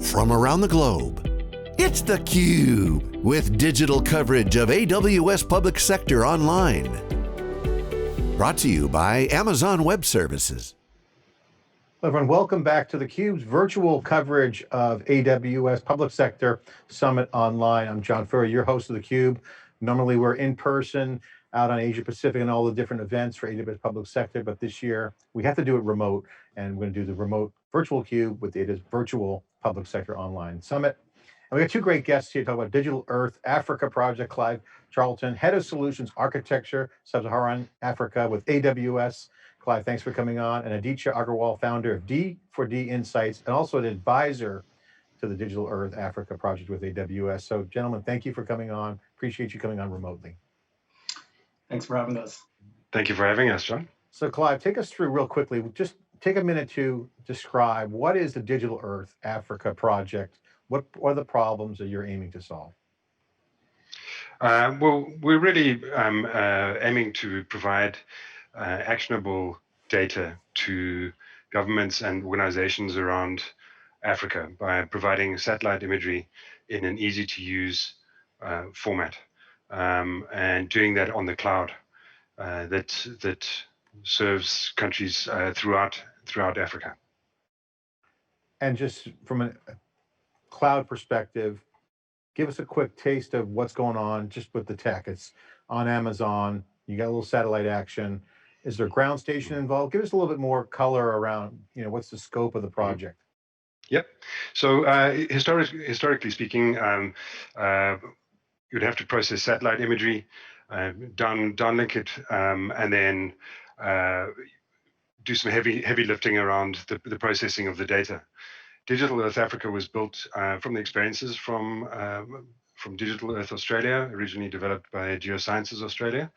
from around the globe. It's theCUBE, with digital coverage of AWS Public Sector Online. Brought to you by Amazon Web Services. Hello everyone, welcome back to theCUBE's virtual coverage of AWS Public Sector Summit Online. I'm John Furrier, your host of theCUBE. Normally we're in person out on Asia Pacific and all the different events for AWS Public Sector, but this year we have to do it remote, and we're going to do the remote virtual CUBE with AWS Virtual Public Sector Online Summit. And we got two great guests here to talk about Digital Earth Africa Project. Clive Charlton, Head of Solutions Architecture, Sub-Saharan Africa with AWS. Clive, thanks for coming on. And Aditya Agarwal, founder of D4D Insights, and also an advisor to the Digital Earth Africa Project with AWS. So gentlemen, thank you for coming on. Appreciate you coming on remotely. Thanks for having us. Thank you for having us, John. So Clive, take us through real quickly. Just take a minute to describe what is the Digital Earth Africa Project? What are the problems that you're aiming to solve? Well, we're really aiming to provide actionable data to governments and organizations around Africa by providing satellite imagery in an easy to use format, and doing that on the cloud that serves countries throughout Africa. And just from a cloud perspective, give us a quick taste of what's going on just with the tech. It's on Amazon, you got a little satellite action. Is there a ground station involved? Give us a little bit more color around, what's the scope of the project? Yep. So historically speaking, you'd have to process satellite imagery, downlink it, and then do some heavy lifting around the processing of the data. Digital Earth Africa was built from the experiences from Digital Earth Australia, originally developed by Geosciences Australia.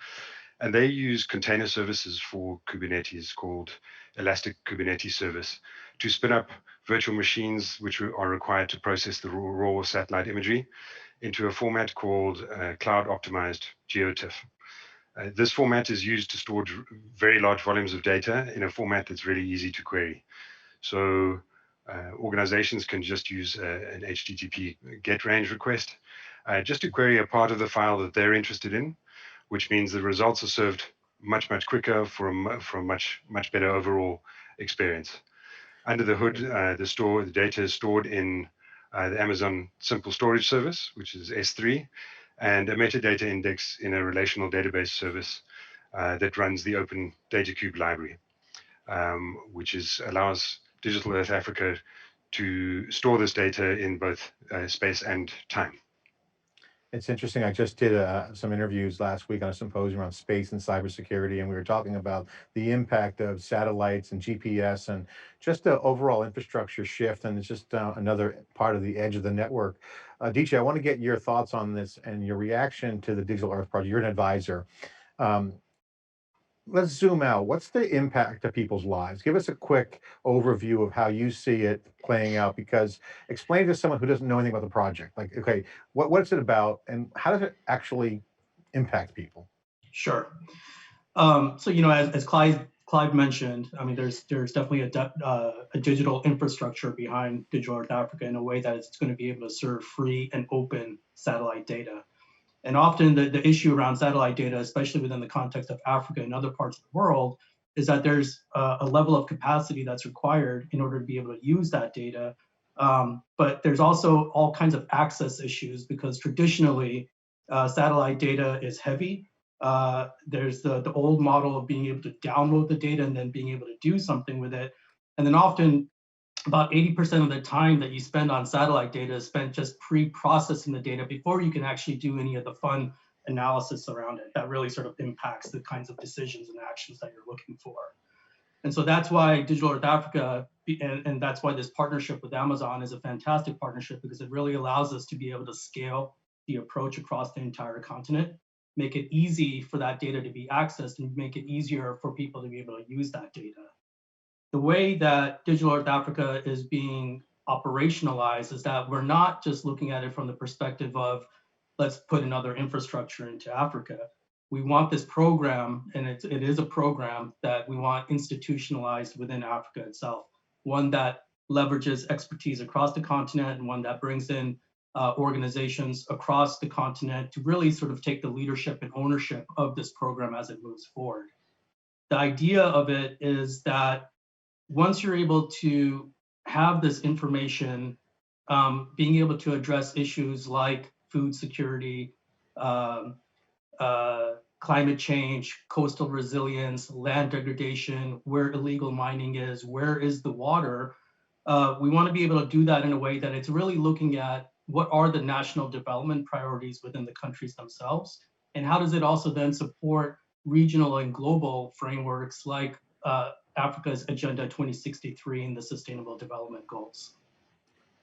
And they use container services for Kubernetes called Elastic Kubernetes Service to spin up virtual machines which are required to process the raw satellite imagery into a format called Cloud Optimized GeoTIFF. This format is used to store very large volumes of data in a format that's really easy to query. So organizations can just use an HTTP GET range request just to query a part of the file that they're interested in, which means the results are served much quicker for a much better overall experience. Under the hood, the data is stored in the Amazon Simple Storage Service, which is S3, and a metadata index in a relational database service that runs the Open Data Cube library, which allows Digital Earth Africa to store this data in both space and time. It's interesting. I just did some interviews last week on a symposium on space and cybersecurity, and we were talking about the impact of satellites and GPS and just the overall infrastructure shift, and it's just another part of the edge of the network. Aditya, I want to get your thoughts on this and your reaction to the Digital Earth Project. You're an advisor. Let's zoom out. What's the impact to people's lives? Give us a quick overview of how you see it playing out, because explain to someone who doesn't know anything about the project, like, okay, what's it about and how does it actually impact people? Sure. So, as Clive mentioned, I mean, there's definitely a digital infrastructure behind Digital Earth Africa in a way that it's going to be able to serve free and open satellite data. And often the issue around satellite data, especially within the context of Africa and other parts of the world, is that there's a level of capacity that's required in order to be able to use that data. But there's also all kinds of access issues because traditionally satellite data is heavy. There's the old model of being able to download the data and then being able to do something with it. And then often about 80% of the time that you spend on satellite data is spent just pre-processing the data before you can actually do any of the fun analysis around it that really sort of impacts the kinds of decisions and actions that you're looking for. And so that's why Digital Earth Africa, and that's why this partnership with Amazon is a fantastic partnership, because it really allows us to be able to scale the approach across the entire continent, make it easy for that data to be accessed, and make it easier for people to be able to use that data. The way that Digital Earth Africa is being operationalized is that we're not just looking at it from the perspective of, let's put another infrastructure into Africa. We want this program, and it is a program that we want institutionalized within Africa itself, one that leverages expertise across the continent and one that brings in organizations across the continent to really sort of take the leadership and ownership of this program as it moves forward. The idea of it is that once you're able to have this information, being able to address issues like food security, um, climate change, coastal resilience, land degradation, where illegal mining is, where is the water, we want to be able to do that in a way that it's really looking at what are the national development priorities within the countries themselves, and how does it also then support regional and global frameworks like Africa's Agenda 2063 and the Sustainable Development Goals.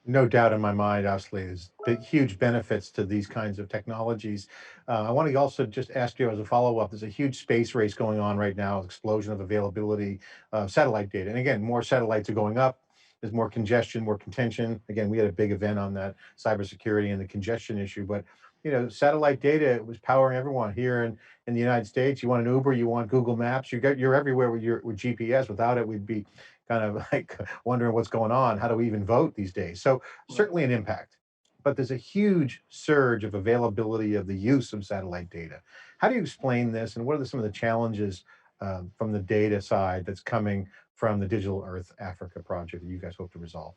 No doubt in my mind, obviously, there's huge benefits to these kinds of technologies. I want to also just ask you as a follow-up, there's a huge space race going on right now, explosion of availability of satellite data. And again, more satellites are going up. There's more congestion, more contention. Again, we had a big event on that cybersecurity and the congestion issue, but satellite data was powering everyone here in the United States. You want an Uber, you want Google Maps, you're everywhere with GPS. Without it, we'd be kind of like wondering what's going on. How do we even vote these days? So certainly an impact, but there's a huge surge of availability of the use of satellite data. How do you explain this, and what are some of the challenges from the data side that's coming from the Digital Earth Africa project that you guys hope to resolve?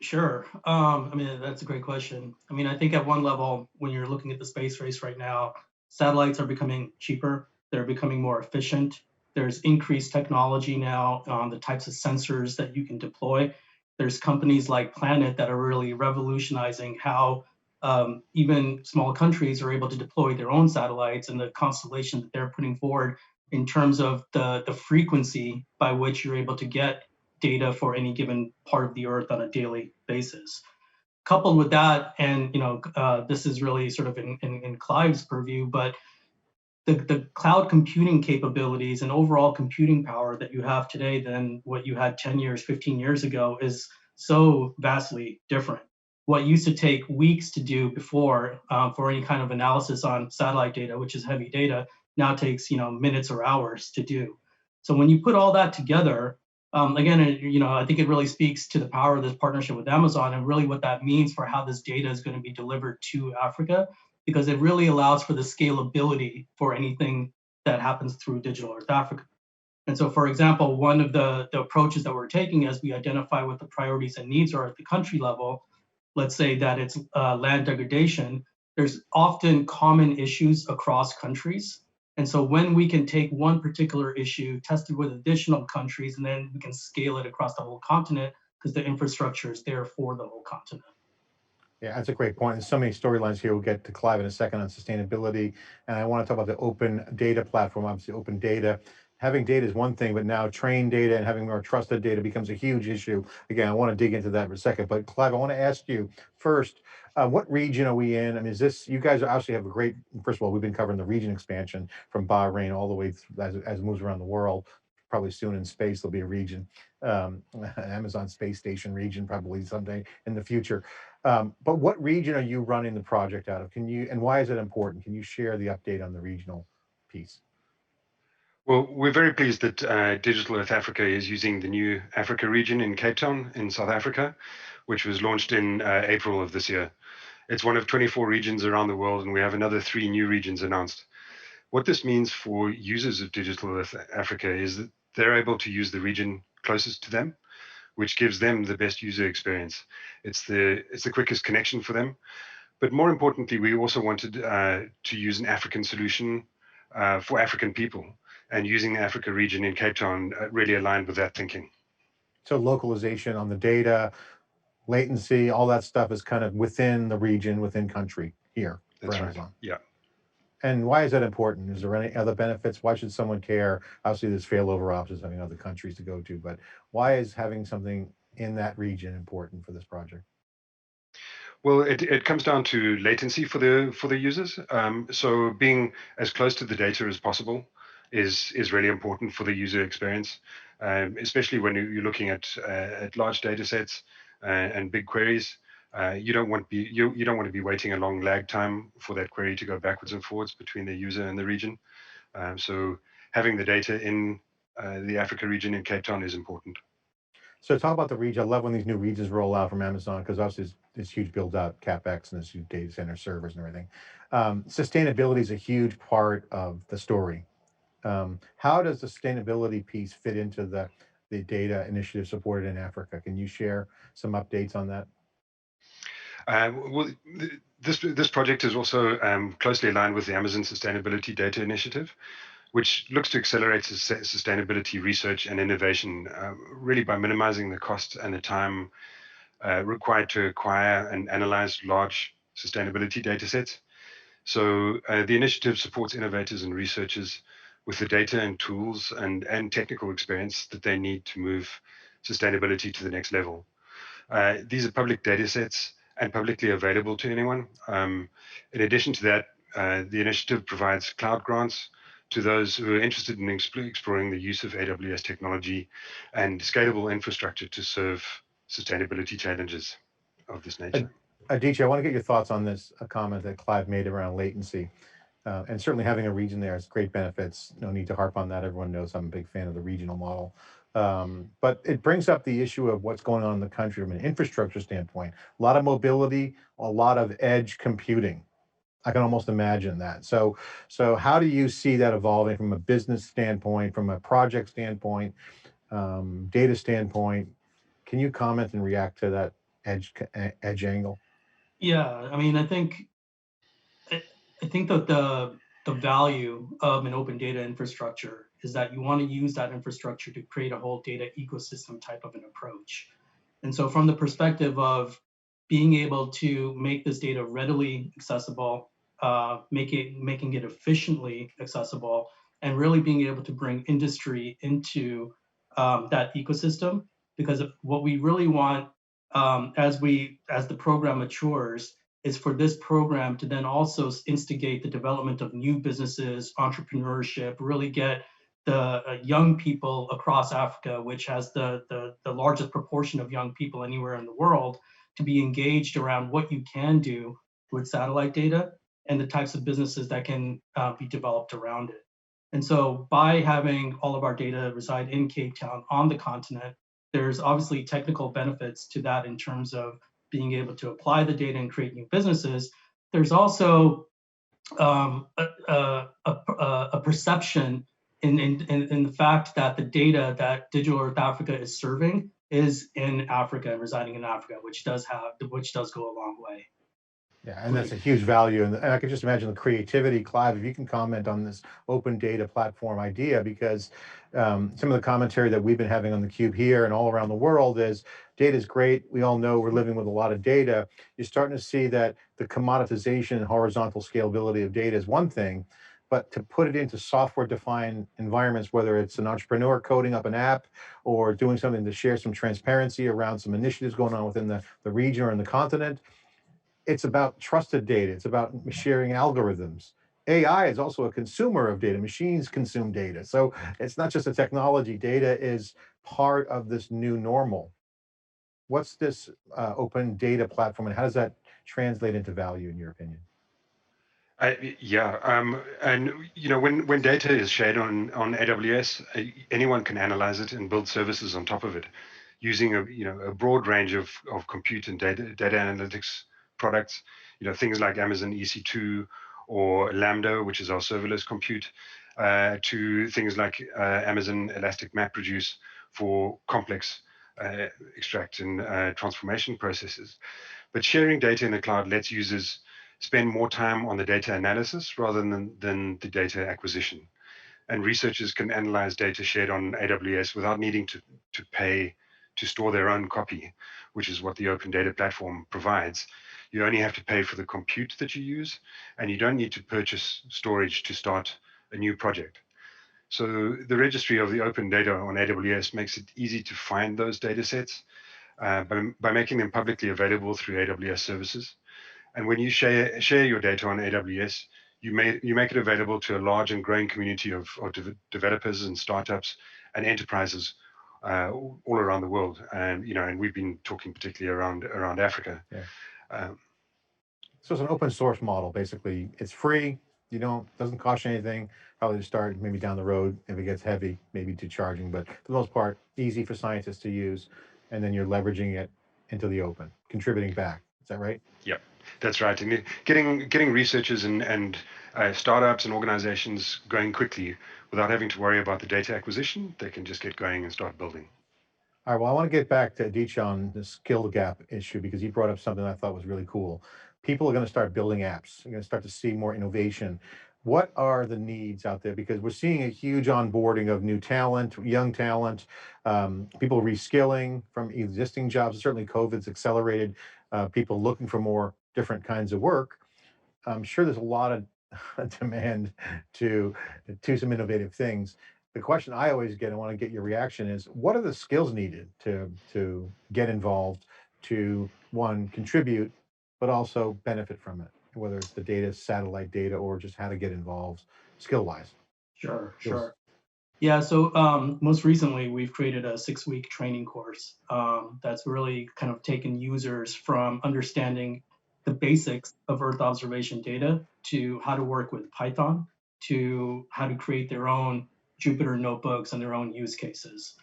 Sure. I mean, that's a great question. I mean, I think at one level, when you're looking at the space race right now, satellites are becoming cheaper, they're becoming more efficient. There's increased technology now on the types of sensors that you can deploy. There's companies like Planet that are really revolutionizing how even small countries are able to deploy their own satellites and the constellation that they're putting forward in terms of the frequency by which you're able to get data for any given part of the earth on a daily basis. Coupled with that, and this is really sort of in Clive's purview, but the cloud computing capabilities and overall computing power that you have today than what you had 10 years, 15 years ago is so vastly different. What used to take weeks to do before for any kind of analysis on satellite data, which is heavy data, now takes minutes or hours to do. So when you put all that together, again, I think it really speaks to the power of this partnership with Amazon and really what that means for how this data is going to be delivered to Africa, because it really allows for the scalability for anything that happens through Digital Earth Africa. And so, for example, one of the approaches that we're taking as we identify what the priorities and needs are at the country level, let's say that it's land degradation, there's often common issues across countries. And so when we can take one particular issue, test it with additional countries, and then we can scale it across the whole continent because the infrastructure is there for the whole continent. Yeah, that's a great point. There's so many storylines here. We'll get to Clive in a second on sustainability. And I want to talk about the open data platform, obviously open data. Having data is one thing, but now trained data and having more trusted data becomes a huge issue. Again, I want to dig into that for a second. But Clive, I want to ask you first, what region are we in? I mean, you guys obviously have a great, first of all, we've been covering the region expansion from Bahrain all the way through, as it moves around the world. Probably soon in space, there'll be a region, Amazon space station region, probably someday in the future. But what region are you running the project out of? And why is it important? Can you share the update on the regional piece? Well, we're very pleased that Digital Earth Africa is using the new Africa region in Cape Town in South Africa, which was launched in April of this year. It's one of 24 regions around the world, and we have another 3 new regions announced. What this means for users of Digital Earth Africa is that they're able to use the region closest to them, which gives them the best user experience. It's the quickest connection for them. But more importantly, we also wanted to use an African solution for African people. And using the Africa region in Cape Town really aligned with that thinking. So localization on the data, latency, all that stuff is kind of within the region, within country here for That's right. Amazon. Yeah. And why is that important? Is there any other benefits? Why should someone care? Obviously, there's failover options having other countries to go to, but why is having something in that region important for this project? Well, it comes down to latency for the users. So being as close to the data as possible is really important for the user experience, especially when you're looking at large data sets and big queries. You don't want you don't want to be waiting a long lag time for that query to go backwards and forwards between the user and the region. So having the data in the Africa region in Cape Town is important. So talk about the region. I love when these new regions roll out from Amazon because obviously it's huge build out capex and this huge data center servers and everything. Sustainability is a huge part of the story. How does the sustainability piece fit into the data initiative supported in Africa? Can you share some updates on that? Well, this project is also closely aligned with the Amazon Sustainability Data Initiative, which looks to accelerate sustainability research and innovation, really by minimizing the cost and the time required to acquire and analyze large sustainability data sets. So the initiative supports innovators and researchers with the data and tools and technical experience that they need to move sustainability to the next level. These are public data sets and publicly available to anyone. In addition to that, the initiative provides cloud grants to those who are interested in exploring the use of AWS technology and scalable infrastructure to serve sustainability challenges of this nature. Adichie, I want to get your thoughts on this a comment that Clive made around latency. And certainly having a region there has great benefits. No need to harp on that. Everyone knows I'm a big fan of the regional model. But it brings up the issue of what's going on in the country from an infrastructure standpoint. A lot of mobility, a lot of edge computing. I can almost imagine that. So how do you see that evolving from a business standpoint, from a project standpoint, data standpoint? Can you comment and react to that edge angle? Yeah, I mean, I, I think that the value of an open data infrastructure is that you want to use that infrastructure to create a whole data ecosystem type of an approach. And so from the perspective of being able to make this data readily accessible, making it efficiently accessible, and really being able to bring industry into that ecosystem, because what we really want as the program matures is for this program to then also instigate the development of new businesses, entrepreneurship, really get the young people across Africa, which has the largest proportion of young people anywhere in the world, to be engaged around what you can do with satellite data and the types of businesses that can be developed around it. And so by having all of our data reside in Cape Town on the continent, there's obviously technical benefits to that in terms of being able to apply the data and create new businesses. There's also a perception in the fact that the data that Digital Earth Africa is serving is in Africa and residing in Africa, which does go a long way. Yeah, and that's a huge value. And I can just imagine the creativity. Clive, if you can comment on this open data platform idea, because some of the commentary that we've been having on the Cube here and all around the world is data is great. We all know we're living with a lot of data. You're starting to see that the commoditization and horizontal scalability of data is one thing, but to put it into software defined environments, whether it's an entrepreneur coding up an app or doing something to share some transparency around some initiatives going on within the region or in the continent, it's about trusted data. It's about sharing algorithms. AI is also a consumer of data. Machines consume data. So it's not just a technology. Data is part of this new normal. What's this open data platform and how does that translate into value in your opinion? Yeah, and when data is shared on AWS, anyone can analyze it and build services on top of it, using a broad range of compute and data analytics products. Things like Amazon EC2 or Lambda, which is our serverless compute, to things like Amazon Elastic MapReduce for complex extract and transformation processes. But sharing data in the cloud lets users spend more time on the data analysis rather than the data acquisition. And researchers can analyze data shared on AWS without needing to pay to store their own copy, which is what the open data platform provides. You only have to pay for the compute that you use, and you don't need to purchase storage to start a new project. So the registry of the open data on AWS makes it easy to find those data sets by making them publicly available through AWS services. And when you share your data on AWS, you make it available to a large and growing community of developers and startups and enterprises all around the world. And we've been talking particularly around Africa. Yeah. Um, So it's an open source model, basically. It's free. Doesn't cost you anything. Probably to start, maybe down the road, if it gets heavy, maybe to charging, but for the most part, easy for scientists to use. and then you're leveraging it into the open, contributing back. Is that right? Yep, that's right. And getting researchers and startups and organizations going quickly without having to worry about the data acquisition, they can just get going and start building. All right, well, I want to get back to Adichie on the skill gap issue because he brought up something I thought was really cool. People are going to start building apps. You're going to start to see more innovation. What are the needs out there? Because we're seeing a huge onboarding of new talent, young talent, people reskilling from existing jobs. Certainly, COVID's accelerated people looking for more different kinds of work. I'm sure there's a lot of demand to some innovative things. The question I always get, I want to get your reaction, is what are the skills needed to get involved, to one, contribute, but also benefit from it, whether it's the data, satellite data, or just how to get involved skill wise. Sure. Yeah, so most recently we've created a 6-week training course that's really kind of taken users from understanding the basics of Earth observation data to how to work with Python, to how to create their own Jupyter notebooks and their own use cases.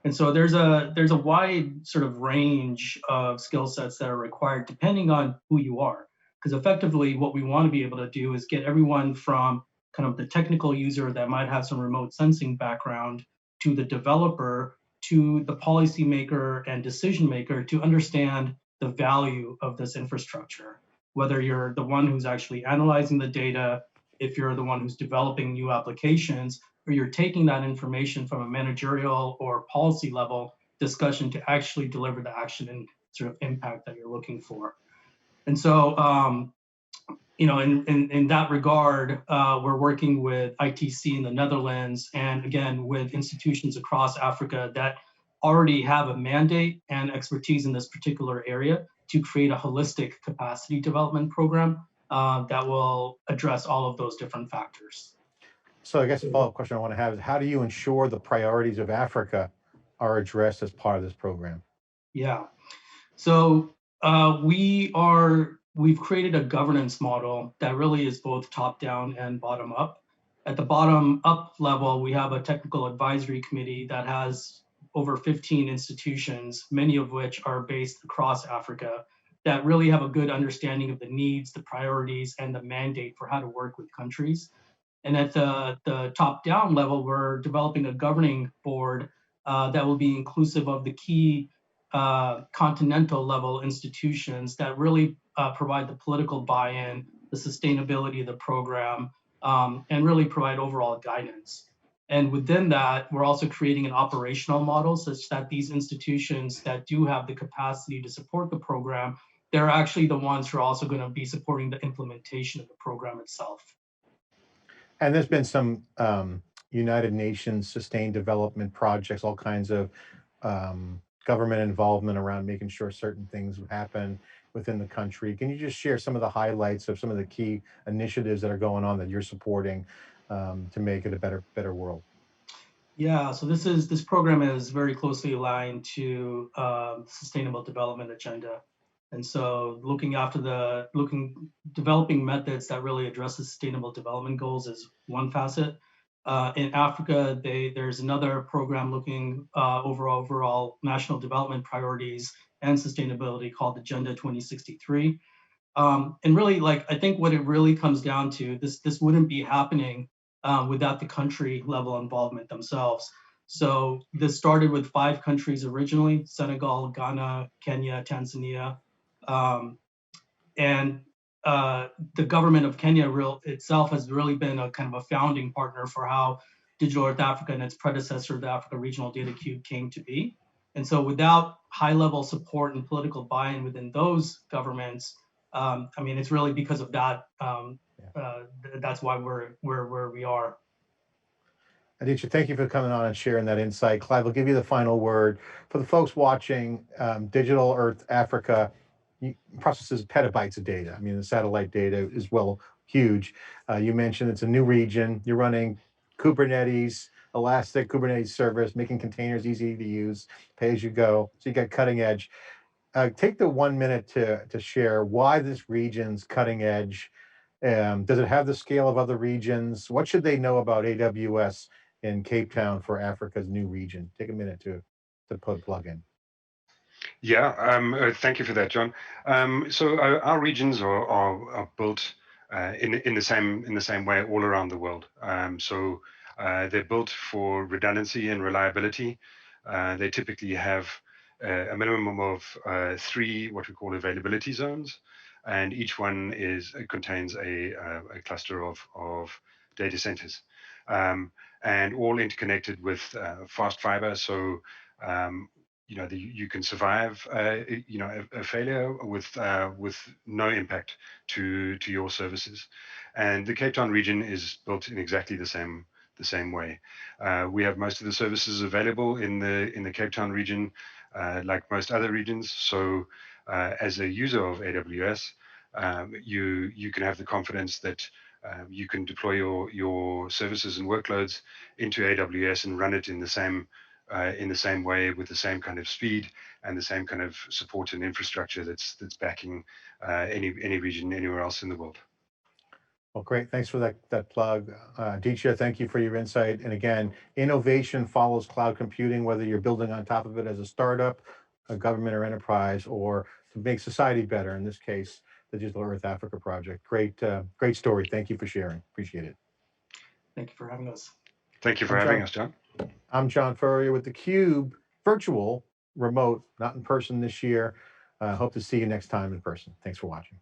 And so there's a wide sort of range of skill sets that are required depending on who you are. Because effectively what we want to be able to do is get everyone from kind of the technical user that might have some remote sensing background to the developer to the policymaker and decision maker to understand the value of this infrastructure. Whether you're the one who's actually analyzing the data, if you're the one who's developing new applications, or you're taking that information from a managerial or policy level discussion to actually deliver the action and sort of impact that you're looking for. And so in that regard, we're working with ITC in the Netherlands and again with institutions across Africa that already have a mandate and expertise in this particular area to create a holistic capacity development program that will address all of those different factors. So I guess the follow-up question I want to have is how do you ensure the priorities of Africa are addressed as part of this program? Yeah. So we've created a governance model that really is both top down and bottom up. At the bottom up level, we have a technical advisory committee that has over 15 institutions, many of which are based across Africa, that really have a good understanding of the needs, the priorities, and the mandate for how to work with countries. And at the top down level, we're developing a governing board that will be inclusive of the key continental level institutions that really provide the political buy-in, the sustainability of the program, and really provide overall guidance. And within that, we're also creating an operational model such that these institutions that do have the capacity to support the program, they're actually the ones who are also going to be supporting the implementation of the program itself. And there's been some United Nations sustained development projects, all kinds of government involvement around making sure certain things happen within the country. Can you just share some of the highlights of some of the key initiatives that are going on that you're supporting to make it a better world? Yeah, so this program is very closely aligned to Sustainable Development Agenda, and so developing methods that really address the Sustainable Development Goals is one facet. In Africa, there's another program looking over overall national development priorities and sustainability called Agenda 2063. And really, like, I think what it really comes down to, this wouldn't be happening without the country level involvement themselves. So this started with 5 countries originally: Senegal, Ghana, Kenya, Tanzania, and the government of Kenya itself has really been a kind of a founding partner for how Digital Earth Africa and its predecessor, the Africa Regional Data Cube, came to be. And so without high-level support and political buy-in within those governments, I mean, it's really because of that. That's why we're where we are. Adichie, thank you for coming on and sharing that insight. Clive, I'll give you the final word. For the folks watching, Digital Earth Africa processes petabytes of data. I mean, the satellite data is huge. You mentioned it's a new region. You're running Kubernetes, Elastic Kubernetes service, making containers easy to use, pay as you go. So you got cutting edge. Take the 1 minute to share why this region's cutting edge. Does it have the scale of other regions? What should they know about AWS in Cape Town for Africa's new region? Take a minute to put a plug in. Yeah, thank you for that, John. So our regions are built in the same way all around the world. They're built for redundancy and reliability. They typically have a minimum of three what we call availability zones, and each one contains a cluster of data centers, and all interconnected with fast fiber. So you can survive a failure with no impact to your services. And the Cape Town region is built in exactly the same way. We have most of the services available in the Cape Town region, like most other regions. So as a user of AWS, you can have the confidence that you can deploy your services and workloads into AWS and run it in the same way, with the same kind of speed and the same kind of support and infrastructure that's backing any region anywhere else in the world. Well, great. Thanks for that plug. Aditya, thank you for your insight. And again, innovation follows cloud computing, whether you're building on top of it as a startup, a government or enterprise, or to make society better, in this case, the Digital Earth Africa project. Great story. Thank you for sharing. Appreciate it. Thank you for having us. Thank you for I'm having John, us, John. I'm John Furrier with theCUBE, virtual, remote, not in person this year. Hope to see you next time in person. Thanks for watching.